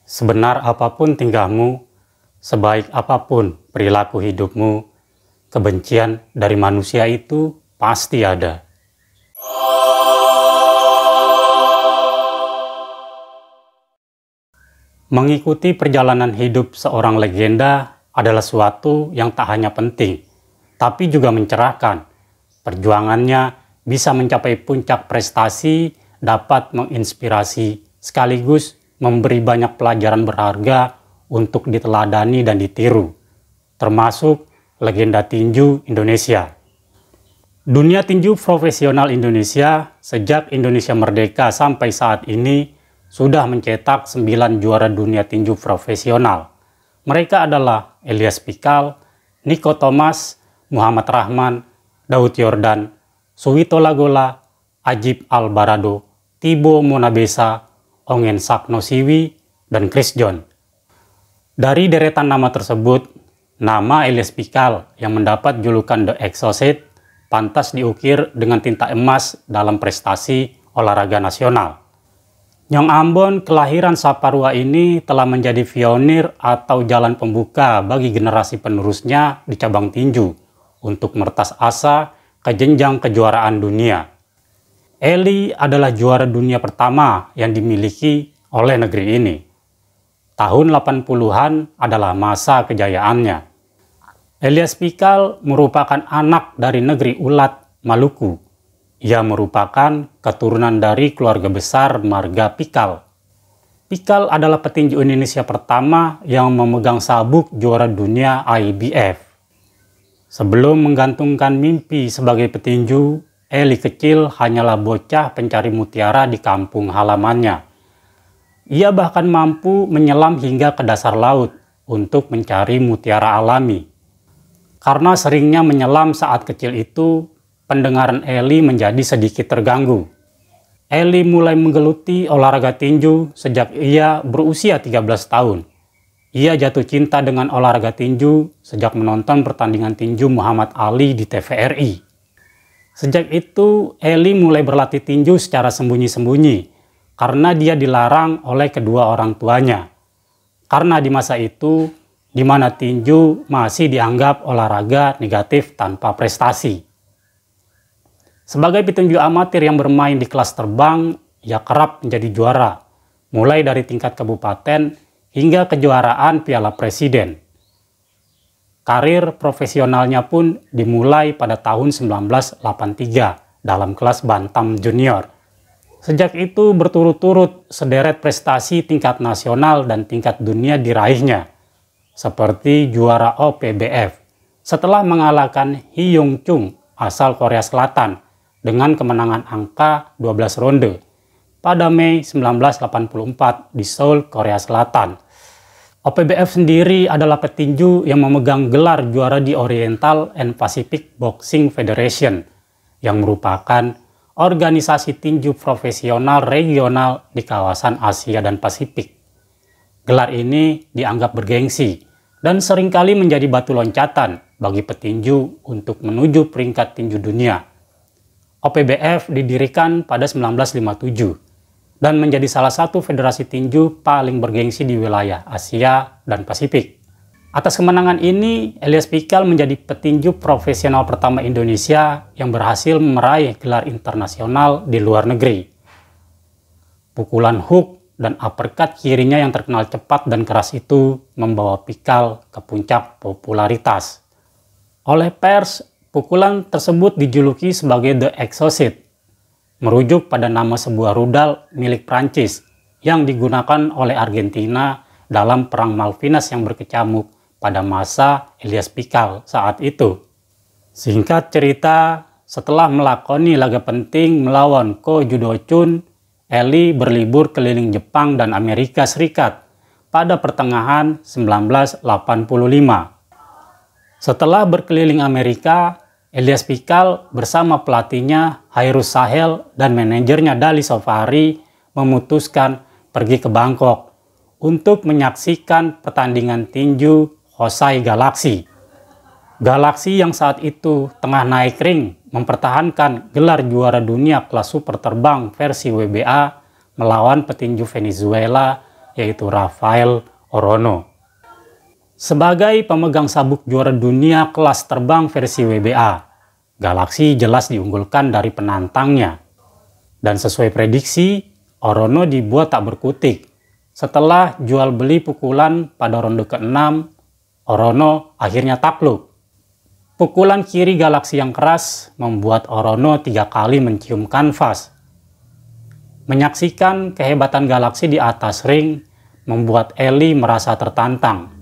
Sebenar apapun tingkahmu, sebaik apapun perilaku hidupmu, kebencian dari manusia itu pasti ada. Mengikuti perjalanan hidup seorang legenda adalah suatu yang tak hanya penting, tapi juga mencerahkan. Perjuangannya bisa mencapai puncak prestasi, dapat menginspirasi, sekaligus memberi banyak pelajaran berharga untuk diteladani dan ditiru, termasuk legenda tinju Indonesia. Dunia tinju profesional Indonesia sejak Indonesia merdeka sampai saat ini sudah mencetak 9 juara dunia tinju profesional. Mereka adalah Elias Pikal, Niko Thomas, Muhammad Rahman, Daud Yordan, Suwito Lagola, Ajib Albarado, Thibaut Monabesa, Ongen Sakno Siwi, dan Chris John. Dari deretan nama tersebut, nama Elias Pikal yang mendapat julukan The Exocet pantas diukir dengan tinta emas dalam prestasi olahraga nasional. Nyong Ambon kelahiran Saparua ini telah menjadi pionir atau jalan pembuka bagi generasi penerusnya di cabang tinju untuk mertas asa ke jenjang kejuaraan dunia. Eli adalah juara dunia pertama yang dimiliki oleh negeri ini. Tahun 80-an adalah masa kejayaannya. Elias Pikal merupakan anak dari negeri Ulat, Maluku. Ia merupakan keturunan dari keluarga besar marga Pikal. Pikal adalah petinju Indonesia pertama yang memegang sabuk juara dunia IBF. Sebelum menggantungkan mimpi sebagai petinju, Eli kecil hanyalah bocah pencari mutiara di kampung halamannya. Ia bahkan mampu menyelam hingga ke dasar laut untuk mencari mutiara alami. Karena seringnya menyelam saat kecil itu, pendengaran Eli menjadi sedikit terganggu. Eli mulai menggeluti olahraga tinju sejak ia berusia 13 tahun. Ia jatuh cinta dengan olahraga tinju sejak menonton pertandingan tinju Muhammad Ali di TVRI. Sejak itu, Eli mulai berlatih tinju secara sembunyi-sembunyi karena dia dilarang oleh kedua orang tuanya. Karena di masa itu, di mana tinju masih dianggap olahraga negatif tanpa prestasi. Sebagai petinju amatir yang bermain di kelas terbang, ia kerap menjadi juara, mulai dari tingkat kabupaten hingga kejuaraan Piala Presiden. Karir profesionalnya pun dimulai pada tahun 1983 dalam kelas bantam junior. Sejak itu berturut-turut sederet prestasi tingkat nasional dan tingkat dunia diraihnya, seperti juara OPBF setelah mengalahkan Hee Young Chung asal Korea Selatan dengan kemenangan angka 12 ronde pada Mei 1984 di Seoul, Korea Selatan. OPBF sendiri adalah petinju yang memegang gelar juara di Oriental and Pacific Boxing Federation, yang merupakan organisasi tinju profesional regional di kawasan Asia dan Pasifik. Gelar ini dianggap bergengsi dan seringkali menjadi batu loncatan bagi petinju untuk menuju peringkat tinju dunia. OPBF didirikan pada 1957. Dan menjadi salah satu federasi tinju paling bergengsi di wilayah Asia dan Pasifik. Atas kemenangan ini, Elias Pikal menjadi petinju profesional pertama Indonesia yang berhasil meraih gelar internasional di luar negeri. Pukulan hook dan uppercut kirinya yang terkenal cepat dan keras itu membawa Pikal ke puncak popularitas. Oleh pers, pukulan tersebut dijuluki sebagai The Exocet, merujuk pada nama sebuah rudal milik Prancis yang digunakan oleh Argentina dalam Perang Malvinas yang berkecamuk pada masa Elias Pikal saat itu. Singkat cerita, setelah melakoni laga penting melawan Ko Judo Chun, Eli berlibur keliling Jepang dan Amerika Serikat pada pertengahan 1985. Setelah berkeliling Amerika, Elias Pikal bersama pelatihnya Hairus Sahel dan manajernya Dali Sofari memutuskan pergi ke Bangkok untuk menyaksikan pertandingan tinju Hosai Galaxy. Galaxy yang saat itu tengah naik ring mempertahankan gelar juara dunia kelas super terbang versi WBA melawan petinju Venezuela yaitu Rafael Orono. Sebagai pemegang sabuk juara dunia kelas terbang versi WBA, Galaxy jelas diunggulkan dari penantangnya. Dan sesuai prediksi, Orono dibuat tak berkutik. Setelah jual beli pukulan pada ronde ke-6, Orono akhirnya takluk. Pukulan kiri Galaxy yang keras membuat Orono 3 kali mencium kanvas. Menyaksikan kehebatan Galaxy di atas ring membuat Eli merasa tertantang.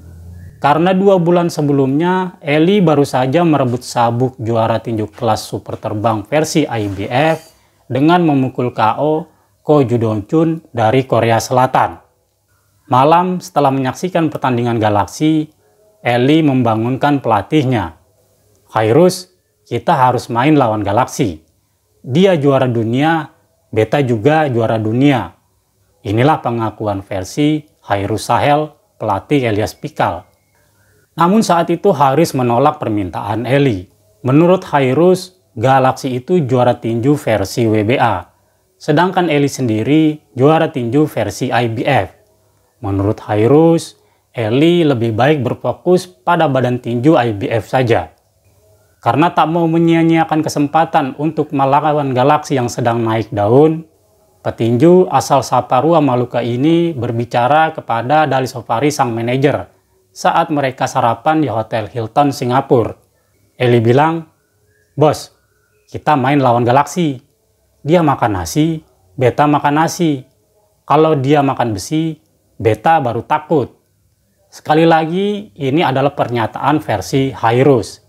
Karena 2 bulan sebelumnya, Eli baru saja merebut sabuk juara tinju kelas super terbang versi IBF dengan memukul KO Ko Judong-chun dari Korea Selatan. Malam setelah menyaksikan pertandingan Galaxy, Eli membangunkan pelatihnya. "Khairus, kita harus main lawan Galaxy. Dia juara dunia, beta juga juara dunia." Inilah pengakuan versi Khairus Sahel, pelatih Elias Pikal. Namun saat itu Haris menolak permintaan Eli. Menurut Khairus, Galaxy itu juara tinju versi WBA. Sedangkan Eli sendiri juara tinju versi IBF. Menurut Khairus, Eli lebih baik berfokus pada badan tinju IBF saja. Karena tak mau menyia-nyiakan kesempatan untuk melawan Galaxy yang sedang naik daun, petinju asal Saparua Maluka ini berbicara kepada Dali Sofari sang manajer saat mereka sarapan di Hotel Hilton Singapura. Eli bilang, "Bos, kita main lawan Galaxy. Dia makan nasi, beta makan nasi. Kalau dia makan besi, beta baru takut." Sekali lagi, ini adalah pernyataan versi Khairus.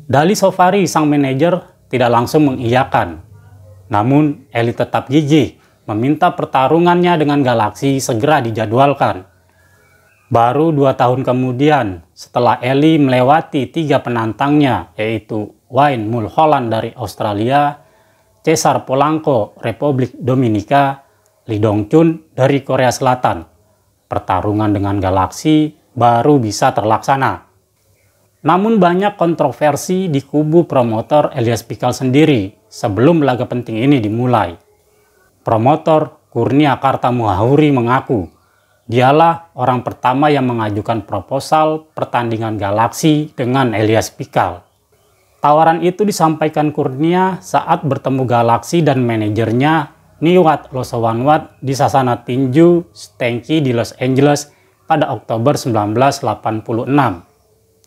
Dali Sofari sang manajer tidak langsung mengiyakan. Namun Eli tetap gigih meminta pertarungannya dengan Galaxy segera dijadwalkan. Baru 2 tahun kemudian, setelah Eli melewati 3 penantangnya, yaitu Wayne Mulholland dari Australia, Cesar Polanco Republik Dominika, Lee Dong-chun dari Korea Selatan, pertarungan dengan Galaxy baru bisa terlaksana. Namun banyak kontroversi di kubu promotor Elias Pikal sendiri sebelum laga penting ini dimulai. Promotor Kurnia Kartamuhauri mengaku dialah orang pertama yang mengajukan proposal pertandingan Galaxy dengan Elias Pikal. Tawaran itu disampaikan Kurnia saat bertemu Galaxy dan manajernya Niwat Losawanwat di Sasana Tinju Stanky di Los Angeles pada Oktober 1986.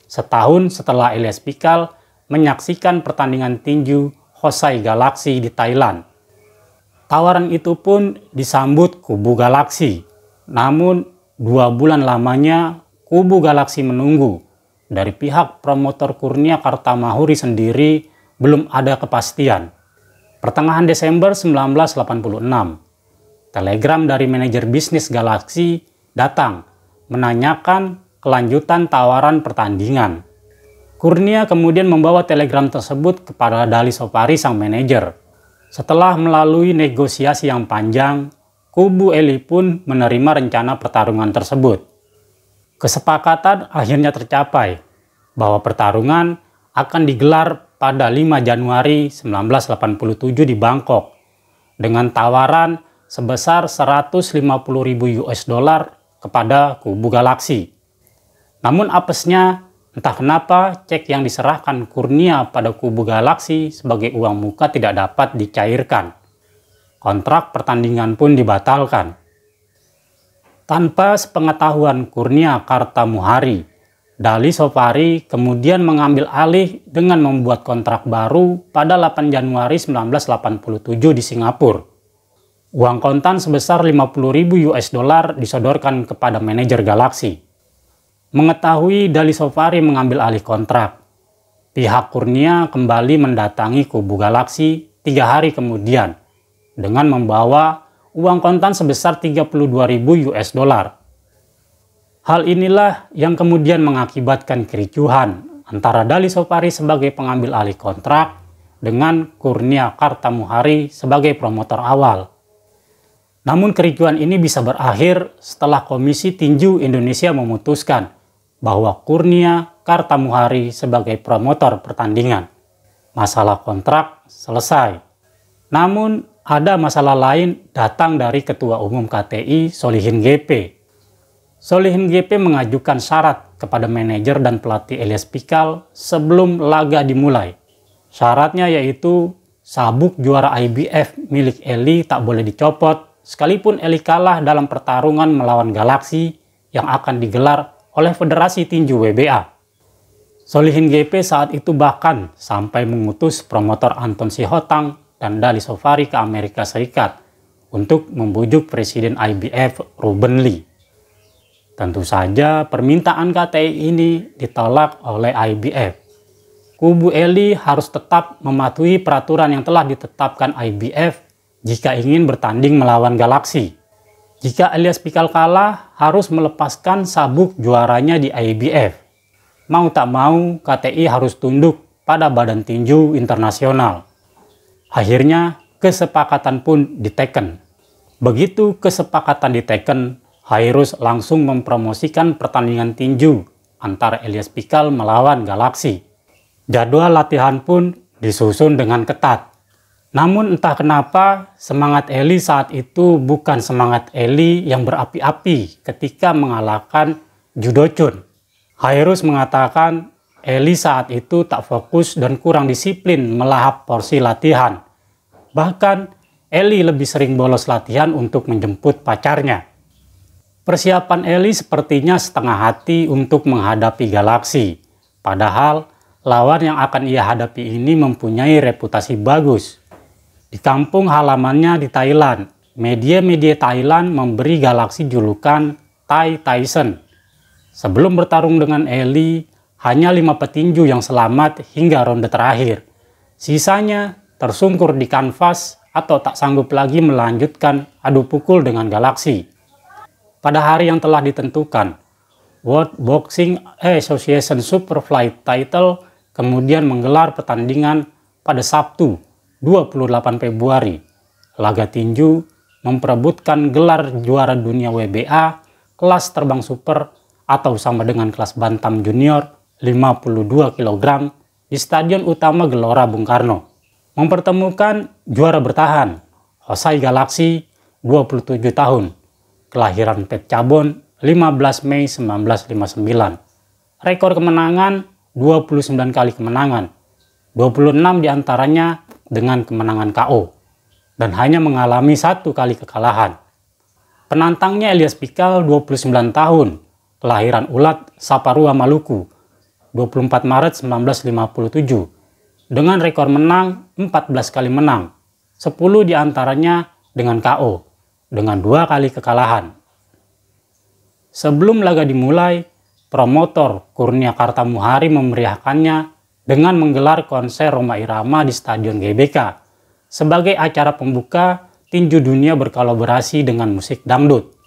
Setahun setelah Elias Pikal menyaksikan pertandingan tinju Hosai Galaxy di Thailand. Tawaran itu pun disambut kubu Galaxy. Namun 2 bulan lamanya kubu Galaxy menunggu. Dari pihak promotor Kurnia Kartamuhauri sendiri belum ada kepastian. Pertengahan Desember 1986, telegram dari manajer bisnis Galaxy datang menanyakan kelanjutan tawaran pertandingan. Kurnia kemudian membawa telegram tersebut kepada Dali Sofari sang manajer. Setelah melalui negosiasi yang panjang, kubu Eli pun menerima rencana pertarungan tersebut. Kesepakatan akhirnya tercapai bahwa pertarungan akan digelar pada 5 Januari 1987 di Bangkok dengan tawaran sebesar 150.000 US dollar kepada kubu Galaxy. Namun apesnya, entah kenapa cek yang diserahkan Kurnia pada kubu Galaxy sebagai uang muka tidak dapat dicairkan. Kontrak pertandingan pun dibatalkan. Tanpa sepengetahuan Kurnia Kartamuhauri, Dali Sofari kemudian mengambil alih dengan membuat kontrak baru pada 8 Januari 1987 di Singapura. Uang kontan sebesar 50.000 US dollar disodorkan kepada manajer Galaxy. Mengetahui Dali Sofari mengambil alih kontrak, pihak Kurnia kembali mendatangi kubu Galaxy 3 hari kemudian dengan membawa uang kontan sebesar 32.000 US dollar. Hal inilah yang kemudian mengakibatkan kericuhan antara Dali Sofari sebagai pengambil alih kontrak dengan Kurnia Kartamuhauri sebagai promotor awal. Namun kericuhan ini bisa berakhir setelah Komisi Tinju Indonesia memutuskan bahwa Kurnia Kartamuhauri sebagai promotor pertandingan. Masalah kontrak selesai. Namun ada masalah lain datang dari Ketua Umum KTI Solihin GP. Solihin GP mengajukan syarat kepada manajer dan pelatih Elias Pikal sebelum laga dimulai. Syaratnya yaitu sabuk juara IBF milik Eli tak boleh dicopot sekalipun Eli kalah dalam pertarungan melawan Galaxy yang akan digelar oleh Federasi Tinju WBA. Solihin GP saat itu bahkan sampai mengutus promotor Anton Sihotang dan Dali Sofari ke Amerika Serikat untuk membujuk Presiden IBF Ruben Lee. Tentu saja permintaan KTI ini ditolak oleh IBF. Kubu Eli harus tetap mematuhi peraturan yang telah ditetapkan IBF jika ingin bertanding melawan Galaxy. Jika Elias Pikal kalah, harus melepaskan sabuk juaranya di IBF. Mau tak mau, KTI harus tunduk pada Badan Tinju Internasional. Akhirnya, kesepakatan pun diteken. Begitu kesepakatan diteken, Hairus langsung mempromosikan pertandingan tinju antara Elias Pikal melawan Galaxy. Jadwal latihan pun disusun dengan ketat. Namun entah kenapa semangat Eli saat itu bukan semangat Eli yang berapi-api ketika mengalahkan Judo Chun. Hairus mengatakan Eli saat itu tak fokus dan kurang disiplin melahap porsi latihan. Bahkan Eli lebih sering bolos latihan untuk menjemput pacarnya. Persiapan Eli sepertinya setengah hati untuk menghadapi Galaxy. Padahal lawan yang akan ia hadapi ini mempunyai reputasi bagus. Di kampung halamannya di Thailand, media-media Thailand memberi Galaxy julukan Thai Tyson. Sebelum bertarung dengan Eli, hanya 5 petinju yang selamat hingga ronde terakhir. Sisanya tersungkur di kanvas atau tak sanggup lagi melanjutkan adu pukul dengan Galaxy. Pada hari yang telah ditentukan, World Boxing Association Superflight Title kemudian menggelar pertandingan pada Sabtu 28 Februari. Laga tinju memperebutkan gelar juara dunia WBA kelas terbang super atau sama dengan kelas bantam junior 52 kg di Stadion Utama Gelora Bung Karno. Mempertemukan juara bertahan, Hosai Galaxy 27 tahun, kelahiran Phetchabun 15 Mei 1959. Rekor kemenangan 29 kali kemenangan, 26 diantaranya dengan kemenangan KO, dan hanya mengalami 1 kali kekalahan. Penantangnya Elias Pikal 29 tahun, kelahiran Ulat, Saparua, Maluku, 24 Maret 1957, dengan rekor menang 14 kali menang, 10 diantaranya dengan KO, dengan 2 kali kekalahan. Sebelum laga dimulai, promotor Kurnia Kartamuhari memeriahkannya dengan menggelar konser Rhoma Irama di Stadion GBK sebagai acara pembuka tinju dunia berkolaborasi dengan musik dangdut.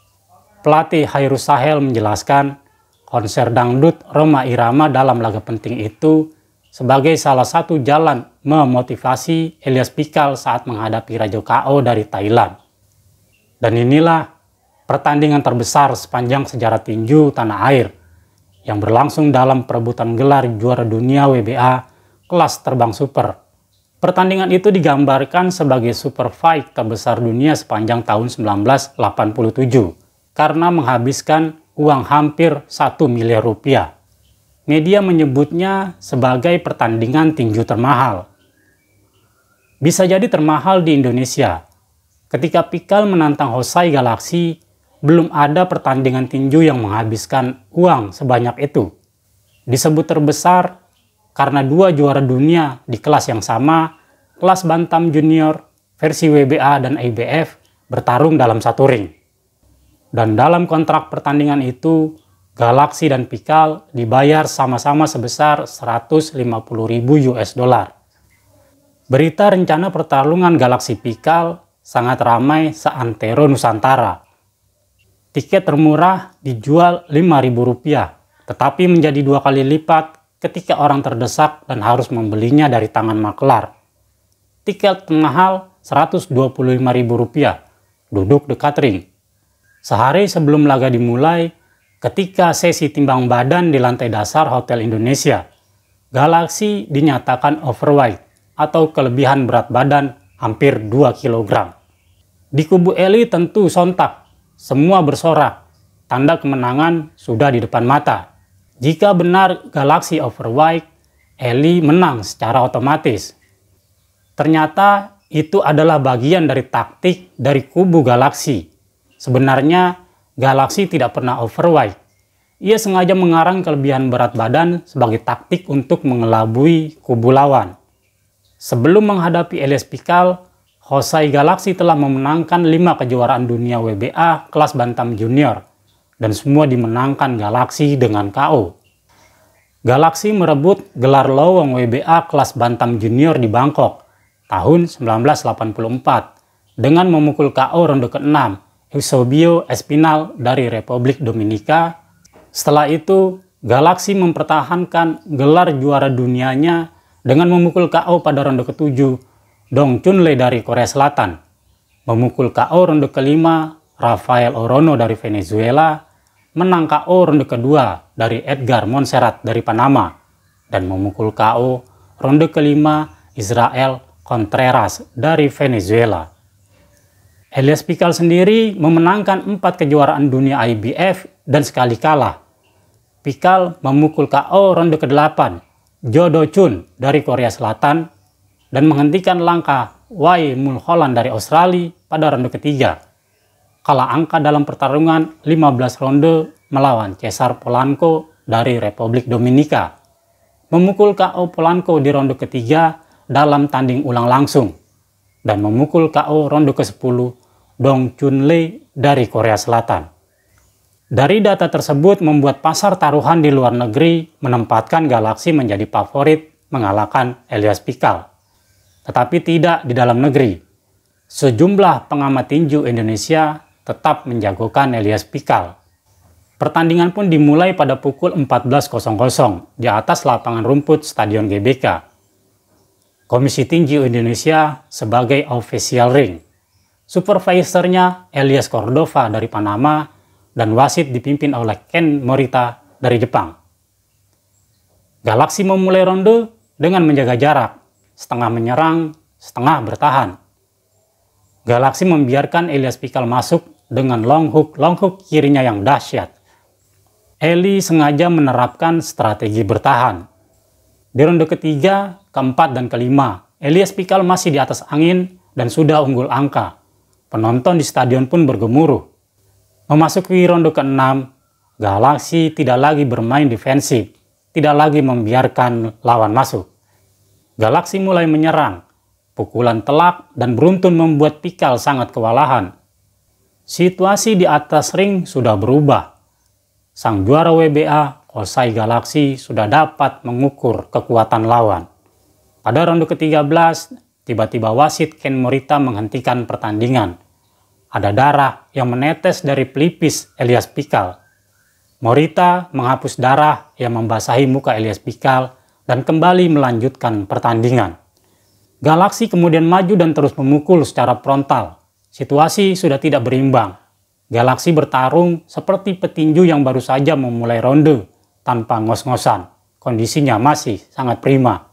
Pelatih Hairus Sahel menjelaskan, konser dangdut Rhoma Irama dalam laga penting itu sebagai salah satu jalan memotivasi Elias Pikal saat menghadapi Raja KO dari Thailand. Dan inilah pertandingan terbesar sepanjang sejarah tinju tanah air yang berlangsung dalam perebutan gelar juara dunia WBA kelas terbang super. Pertandingan itu digambarkan sebagai super fight terbesar dunia sepanjang tahun 1987 karena menghabiskan uang hampir 1 miliar rupiah. Media menyebutnya sebagai pertandingan tinju termahal. Bisa jadi termahal di Indonesia. Ketika Pikal menantang Hosai Galaxy, belum ada pertandingan tinju yang menghabiskan uang sebanyak itu. Disebut terbesar karena 2 juara dunia di kelas yang sama, kelas bantam junior, versi WBA dan IBF bertarung dalam satu ring. Dan dalam kontrak pertandingan itu, Galaxy dan Pikal dibayar sama-sama sebesar 150.000 US dollar. Berita rencana pertarungan Galaxy Pikal sangat ramai seantero Nusantara. Tiket termurah dijual Rp5.000, tetapi menjadi 2 kali lipat ketika orang terdesak dan harus membelinya dari tangan makelar. Tiket mahal Rp125.000, duduk dekat ring. Sehari sebelum laga dimulai, ketika sesi timbang badan di lantai dasar Hotel Indonesia, Galaxy dinyatakan overweight atau kelebihan berat badan hampir 2 kg. Di kubu Eli tentu sontak, semua bersorak. tanda kemenangan sudah di depan mata. Jika benar galaksi overweight, Ellie menang secara otomatis. Ternyata itu adalah bagian dari taktik dari kubu galaksi. Sebenarnya galaksi tidak pernah overweight. Ia sengaja mengarang kelebihan berat badan sebagai taktik untuk mengelabui kubu lawan. Sebelum menghadapi Elias Pikal, Hosai Galaxy telah memenangkan 5 kejuaraan dunia WBA kelas bantam junior, dan semua dimenangkan Galaxy dengan KO. Galaxy merebut gelar lowong WBA kelas bantam junior di Bangkok tahun 1984 dengan memukul KO ronde ke-6 Eusebio Espinal dari Republik Dominika. Setelah itu, Galaxy mempertahankan gelar juara dunianya dengan memukul KO pada ronde ke-7 Dong Chunle dari Korea Selatan, memukul KO ronde ke-5 Rafael Orono dari Venezuela, menang KO ronde kedua dari Edgar Montserrat dari Panama, dan memukul KO ronde ke-5 Israel Contreras dari Venezuela. Elias Pikal sendiri memenangkan 4 kejuaraan dunia IBF dan sekali kalah. Pikal memukul KO ronde ke-8 Jo Do Chun dari Korea Selatan dan menghentikan langkah Wai Mulholland dari Australia pada ronde ketiga. Kalah angka dalam pertarungan 15 ronde melawan Cesar Polanco dari Republik Dominika. Memukul KO Polanco di ronde ketiga dalam tanding ulang langsung. Dan memukul KO ronde ke-10 Dong Chunle dari Korea Selatan. Dari data tersebut membuat pasar taruhan di luar negeri menempatkan Galaxy menjadi favorit mengalahkan Elias Pikal. Tetapi tidak di dalam negeri. Sejumlah pengamat tinju Indonesia tetap menjagokan Elias Pikal. Pertandingan pun dimulai pada pukul 14.00 di atas lapangan rumput Stadion GBK. Komisi Tinju Indonesia sebagai official ring. Supervisornya Elias Cordova dari Panama dan wasit dipimpin oleh Ken Morita dari Jepang. Galaxy memulai ronde dengan menjaga jarak, setengah menyerang, setengah bertahan. Galaxy membiarkan Elias Pikal masuk dengan long hook kirinya yang dahsyat. Eli sengaja menerapkan strategi bertahan. Di ronde ketiga, keempat, dan kelima, Elias Pikal masih di atas angin dan sudah unggul angka. Penonton di stadion pun bergemuruh. Memasuki ronde ke-6, Galaxy tidak lagi bermain defensif, tidak lagi membiarkan lawan masuk. Galaxy mulai menyerang. Pukulan telak dan beruntun membuat Pikal sangat kewalahan. Situasi di atas ring sudah berubah. Sang juara WBA, Hosai Galaxy, sudah dapat mengukur kekuatan lawan. Pada ronde ke-13, tiba-tiba wasit Ken Morita menghentikan pertandingan. Ada darah yang menetes dari pelipis Elias Pikal. Morita menghapus darah yang membasahi muka Elias Pikal dan kembali melanjutkan pertandingan. Galaxy kemudian maju dan terus memukul secara frontal. Situasi sudah tidak berimbang. Galaxy bertarung seperti petinju yang baru saja memulai ronde tanpa ngos-ngosan. Kondisinya masih sangat prima.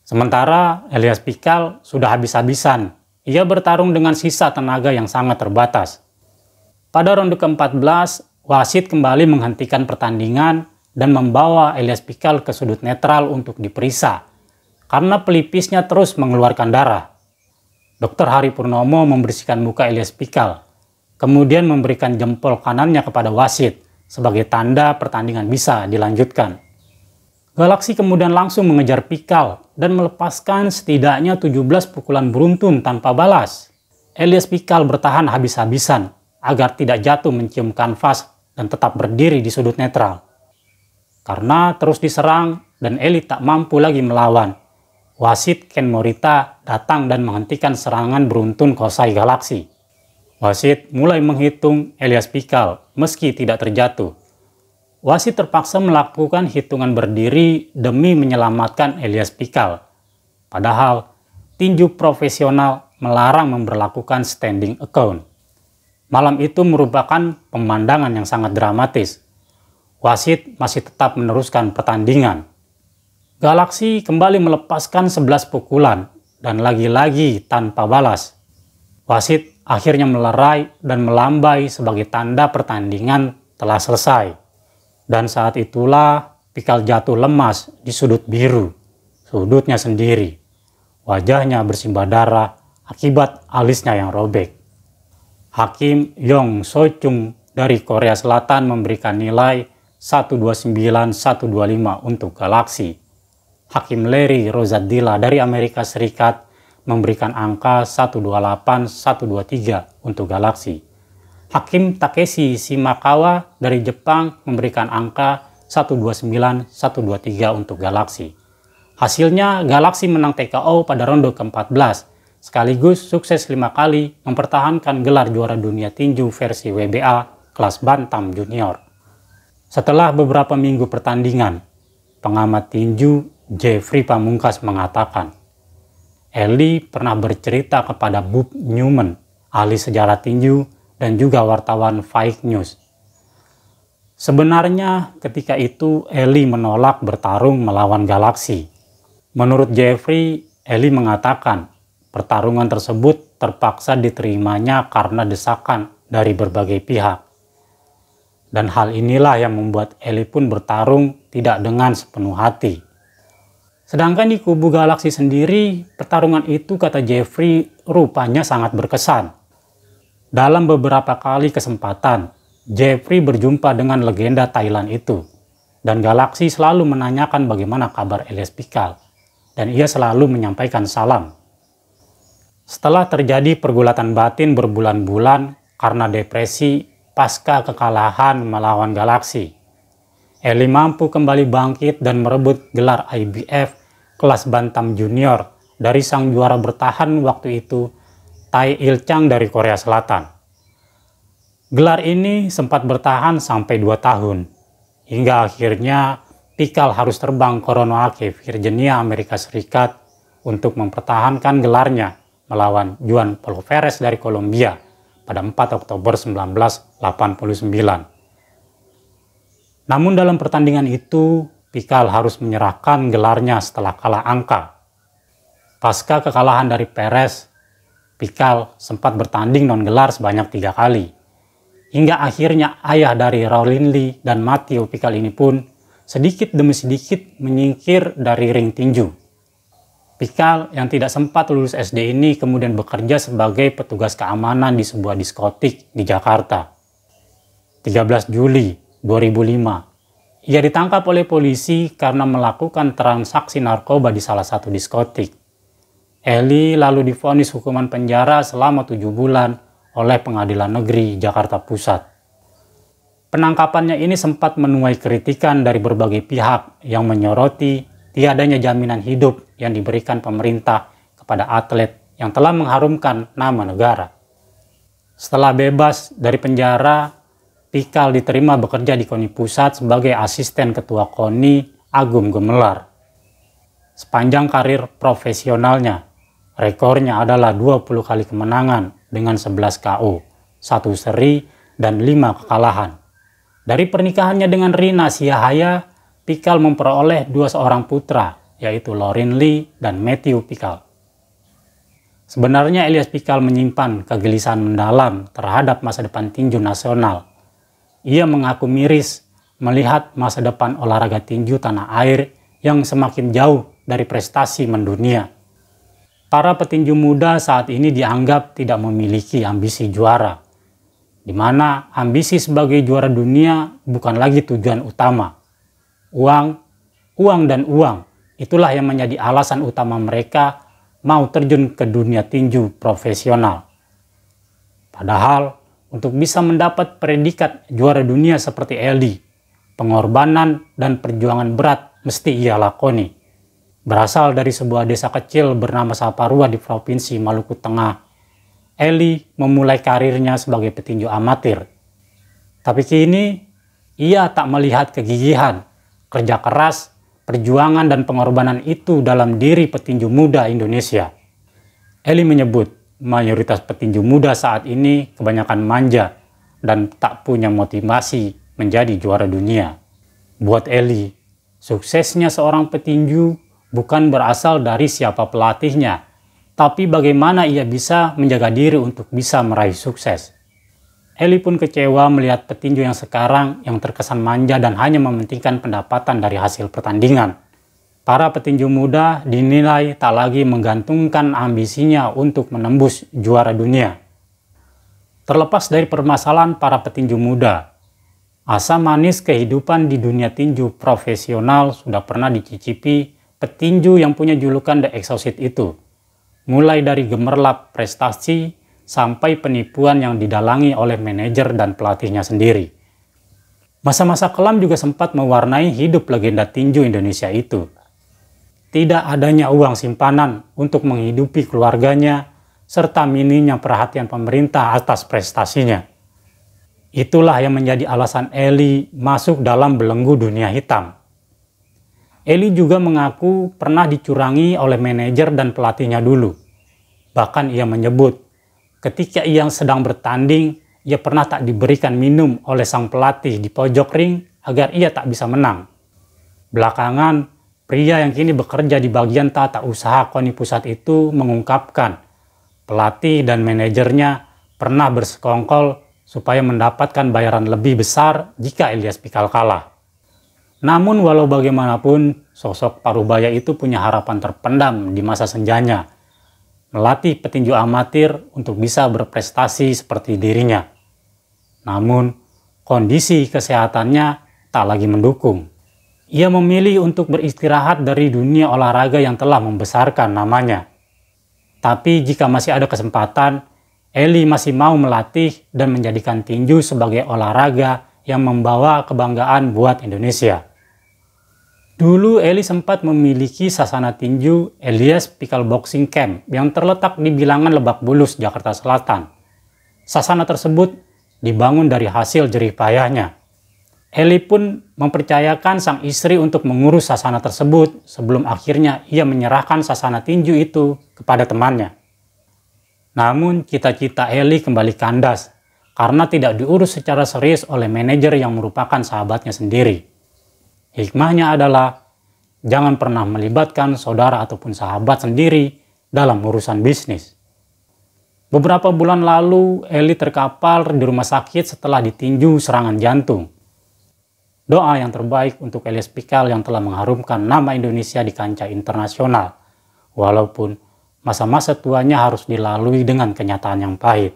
Sementara Elias Pikal sudah habis-habisan. Ia bertarung dengan sisa tenaga yang sangat terbatas. Pada ronde ke-14, wasit kembali menghentikan pertandingan dan membawa Elias Pikal ke sudut netral untuk diperiksa karena pelipisnya terus mengeluarkan darah. Dr. Hari Purnomo membersihkan muka Elias Pikal, kemudian memberikan jempol kanannya kepada wasit sebagai tanda pertandingan bisa dilanjutkan. Galaxy kemudian langsung mengejar Pikal dan melepaskan setidaknya 17 pukulan beruntun tanpa balas. Elias Pikal bertahan habis-habisan agar tidak jatuh mencium kanvas dan tetap berdiri di sudut netral. Karena terus diserang dan Eli tak mampu lagi melawan, wasit Ken Morita datang dan menghentikan serangan beruntun Hosai Galaxy. Wasit mulai menghitung Elias Pikal meski tidak terjatuh. Wasit terpaksa melakukan hitungan berdiri demi menyelamatkan Elias Pikal. Padahal tinju profesional melarang memberlakukan standing account. Malam itu merupakan pemandangan yang sangat dramatis. Wasit masih tetap meneruskan pertandingan. Galaxy kembali melepaskan 11 pukulan dan lagi-lagi tanpa balas. Wasit akhirnya melerai dan melambai sebagai tanda pertandingan telah selesai. Dan saat itulah Pikal jatuh lemas di sudut biru, sudutnya sendiri. Wajahnya bersimbah darah akibat alisnya yang robek. Hakim Yong So-chung dari Korea Selatan memberikan nilai 129-125 untuk Galaxy. Hakim Larry Rosatilla dari Amerika Serikat memberikan angka 128-123 untuk Galaxy. Hakim Takeshi Shimakawa dari Jepang memberikan angka 129-123 untuk Galaxy. Hasilnya Galaxy menang TKO pada ronde ke-14, sekaligus sukses 5 kali mempertahankan gelar juara dunia tinju versi WBA kelas bantam junior. Setelah beberapa minggu pertandingan, pengamat tinju Jeffrey Pamungkas mengatakan, Ellie pernah bercerita kepada Bob Newman, ahli sejarah tinju dan juga wartawan Fake News. Sebenarnya ketika itu Ellie menolak bertarung melawan Galaxy. Menurut Jeffrey, Ellie mengatakan pertarungan tersebut terpaksa diterimanya karena desakan dari berbagai pihak. Dan hal inilah yang membuat Ellie pun bertarung tidak dengan sepenuh hati. Sedangkan di kubu Galaxy sendiri, pertarungan itu kata Jeffrey rupanya sangat berkesan. Dalam beberapa kali kesempatan, Jeffrey berjumpa dengan legenda Thailand itu. Dan Galaxy selalu menanyakan bagaimana kabar Elias Pikal. Dan ia selalu menyampaikan salam. Setelah terjadi pergulatan batin berbulan-bulan karena depresi pasca kekalahan melawan Galaxy, Ellie mampu kembali bangkit dan merebut gelar IBF kelas bantam junior dari sang juara bertahan waktu itu, Tae Il Chang dari Korea Selatan. Gelar ini sempat bertahan sampai 2 tahun, hingga akhirnya Pikal harus terbang ke Roanoke, Virginia, Amerika Serikat untuk mempertahankan gelarnya melawan Juan Pablo Perez dari Kolombia pada 4 Oktober 1989. Namun dalam pertandingan itu, Pikal harus menyerahkan gelarnya setelah kalah angka. Pasca kekalahan dari Perez, Pikal sempat bertanding non-gelar sebanyak 3 kali. Hingga akhirnya ayah dari Raulin Lee dan Matteo Pikal ini pun sedikit demi sedikit menyingkir dari ring tinju. Pikal yang tidak sempat lulus SD ini kemudian bekerja sebagai petugas keamanan di sebuah diskotik di Jakarta. 13 Juli 2005, ia ditangkap oleh polisi karena melakukan transaksi narkoba di salah satu diskotik. Ellie lalu divonis hukuman penjara selama 7 bulan oleh Pengadilan Negeri Jakarta Pusat. Penangkapannya ini sempat menuai kritikan dari berbagai pihak yang menyoroti tiadanya jaminan hidup yang diberikan pemerintah kepada atlet yang telah mengharumkan nama negara. Setelah bebas dari penjara, Pikal diterima bekerja di KONI Pusat sebagai asisten ketua KONI Agung Gemelar. Sepanjang karir profesionalnya, rekornya adalah 20 kali kemenangan dengan 11 KO, 1 seri, dan 5 kekalahan. Dari pernikahannya dengan Rina Sihaya, Pikal memperoleh 2 seorang putra, yaitu Lauryn Lee dan Matthew Pikal. Sebenarnya Elias Pikal menyimpan kegelisahan mendalam terhadap masa depan tinju nasional. Ia mengaku miris melihat masa depan olahraga tinju tanah air yang semakin jauh dari prestasi mendunia. Para petinju muda saat ini dianggap tidak memiliki ambisi juara, di mana ambisi sebagai juara dunia bukan lagi tujuan utama. Uang, dan uang, itulah yang menjadi alasan utama mereka mau terjun ke dunia tinju profesional. Padahal, untuk bisa mendapat predikat juara dunia seperti Ellie, pengorbanan dan perjuangan berat mesti ia lakoni. Berasal dari sebuah desa kecil bernama Saparua di Provinsi Maluku Tengah, Ellie memulai karirnya sebagai petinju amatir. Tapi kini, ia tak melihat kegigihan, kerja keras, perjuangan dan pengorbanan itu dalam diri petinju muda Indonesia. Ellie menyebut, mayoritas petinju muda saat ini kebanyakan manja dan tak punya motivasi menjadi juara dunia. Buat Ellie, suksesnya seorang petinju bukan berasal dari siapa pelatihnya, tapi bagaimana ia bisa menjaga diri untuk bisa meraih sukses. Eli pun kecewa melihat petinju yang sekarang yang terkesan manja dan hanya mementingkan pendapatan dari hasil pertandingan. Para petinju muda dinilai tak lagi menggantungkan ambisinya untuk menembus juara dunia. Terlepas dari permasalahan para petinju muda, asam manis kehidupan di dunia tinju profesional sudah pernah dicicipi petinju yang punya julukan The Exhausted itu. Mulai dari gemerlap prestasi sampai penipuan yang didalangi oleh manajer dan pelatihnya sendiri. Masa-masa kelam juga sempat mewarnai hidup legenda tinju Indonesia itu. Tidak adanya uang simpanan untuk menghidupi keluarganya, serta minimnya perhatian pemerintah atas prestasinya. Itulah yang menjadi alasan Eli masuk dalam belenggu dunia hitam. Eli juga mengaku pernah dicurangi oleh manajer dan pelatihnya dulu. Bahkan ia menyebut, ketika ia sedang bertanding, ia pernah tak diberikan minum oleh sang pelatih di pojok ring agar ia tak bisa menang. Belakangan, pria yang kini bekerja di bagian tata usaha KONI Pusat itu mengungkapkan pelatih dan manajernya pernah bersekongkol supaya mendapatkan bayaran lebih besar jika Elias Pikal kalah. Namun walau bagaimanapun, sosok Parubaya itu punya harapan terpendam di masa senjanya, melatih petinju amatir untuk bisa berprestasi seperti dirinya. Namun, kondisi kesehatannya tak lagi mendukung. Ia memilih untuk beristirahat dari dunia olahraga yang telah membesarkan namanya. Tapi jika masih ada kesempatan, Eli masih mau melatih dan menjadikan tinju sebagai olahraga yang membawa kebanggaan buat Indonesia. Dulu Eli sempat memiliki sasana tinju Elias Pikal Boxing Camp yang terletak di Bilangan Lebak Bulus, Jakarta Selatan. Sasana tersebut dibangun dari hasil jerih payahnya. Eli pun mempercayakan sang istri untuk mengurus sasana tersebut sebelum akhirnya ia menyerahkan sasana tinju itu kepada temannya. Namun cita-cita Eli kembali kandas karena tidak diurus secara serius oleh manajer yang merupakan sahabatnya sendiri. Hikmahnya adalah jangan pernah melibatkan saudara ataupun sahabat sendiri dalam urusan bisnis. Beberapa bulan lalu Eli terkapar di rumah sakit setelah ditinju serangan jantung. Doa yang terbaik untuk Elias Pikal yang telah mengharumkan nama Indonesia di kancah internasional, walaupun masa-masa tuanya harus dilalui dengan kenyataan yang pahit.